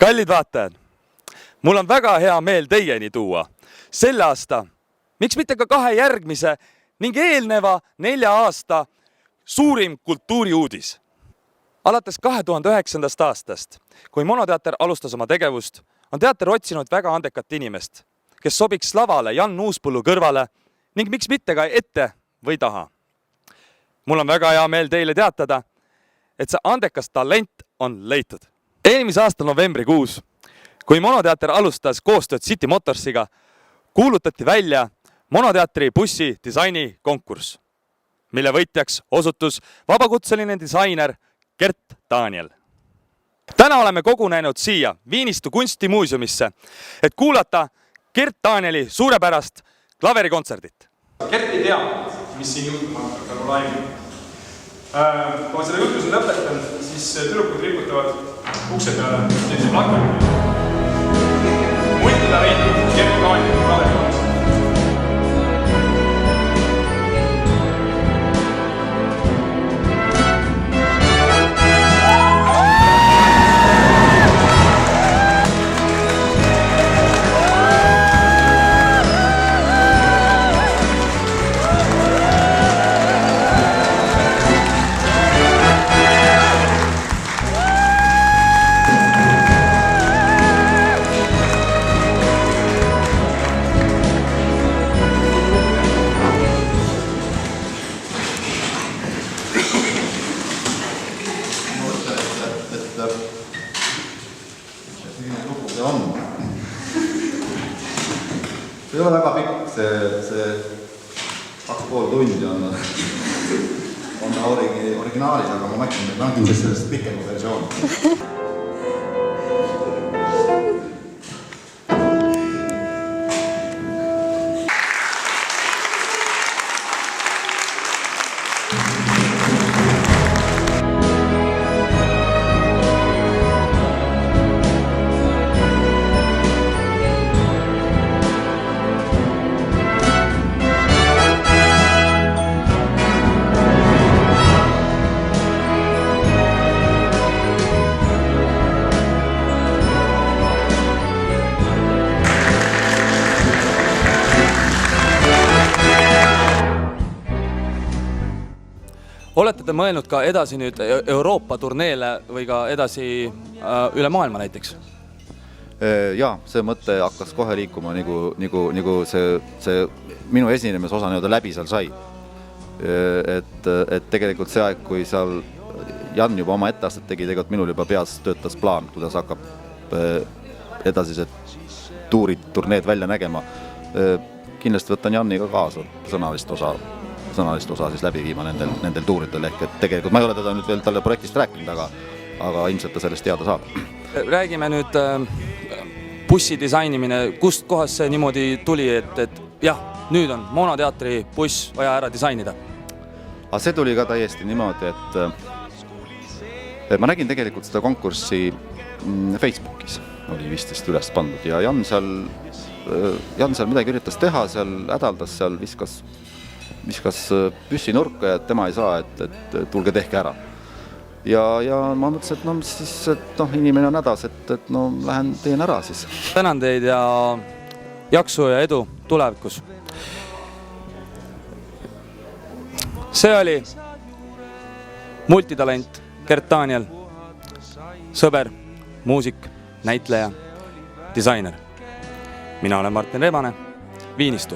Kallid vaatajad, mul on väga hea meel teieni tuua selle aasta, miks mitte ka 2 järgmise ning eelneva 4 aasta suurim kultuuriuudis. Alates 2009. aastast, kui Monoteater alustas oma tegevust, on teater otsinud väga andekat inimest, kes sobiks lavale Jan Uuspõllu kõrvale ning miks mitte ka ette või taha. Mul on väga hea meel teile teatada, et see andekas talent on leitud. Eelmise aasta novembrikuus, kui Monoteater alustas koostööd City Motorsiga, kuulutati välja Monoteatri bussi disaini konkurss, mille võitjaks osutus vabakutseline disainer Gert Daniel. Täna oleme kogunenud siia Viinistu kunstimuuseumisse, et kuulata Gert Danieli suurepärast klaverikontserdit. Gert ei tea, mis siin juhtuma hakkab nagu laivi. Kui ma selle jutu siin lõpetan, siis tüdrukud riputavad ukse peale sellise plakati. Multida reitud Gert Danieli klaverikontsert. See ei ole väga pikk, see 2,5 tundi on originaalis, aga ma mõtlen, et ma olen sellest pikema versioon. Olete te mõelnud ka edasi nüüd Euroopa turneele või ka edasi üle maailma näiteks? Jaa, see mõte hakkas kohe liikuma, nagu see minu esinemise osa läbi seal sai. Et tegelikult see aeg, kui seal Jan juba oma etteastet tegi, tegelikult minul juba peas töötas plaan, kuidas hakkab edasised turneed välja nägema. Kindlasti võtan Janni ka kaasa sõnalist osa siis läbi viima nendel tuuridel, ehk et tegelikult ma ei ole teda nüüd veel talle projektist rääkinud, aga ilmselt ta sellest teada saab. Räägime nüüd bussi disainimine, kust kohast see niimoodi tuli, et jah, nüüd on Monoteatri buss vaja ära disainida? Aga see tuli ka täiesti niimoodi, et ma nägin tegelikult seda konkurssi Facebookis, oli vist üles pandud ja Jan seal midagi üritas teha, seal hädaldas, seal viskas püssi nurka ja tema ei saa, et tulge tehke ära. Ja ma mõtlesin, et inimene on hädas, et lähen teen ära siis. Tänan teid ja jaksu ja edu tulevikus. See oli multitalent Gert Daniel, sõber, muusik, näitleja, disainer. Mina olen Martin Rebane, Viinistu.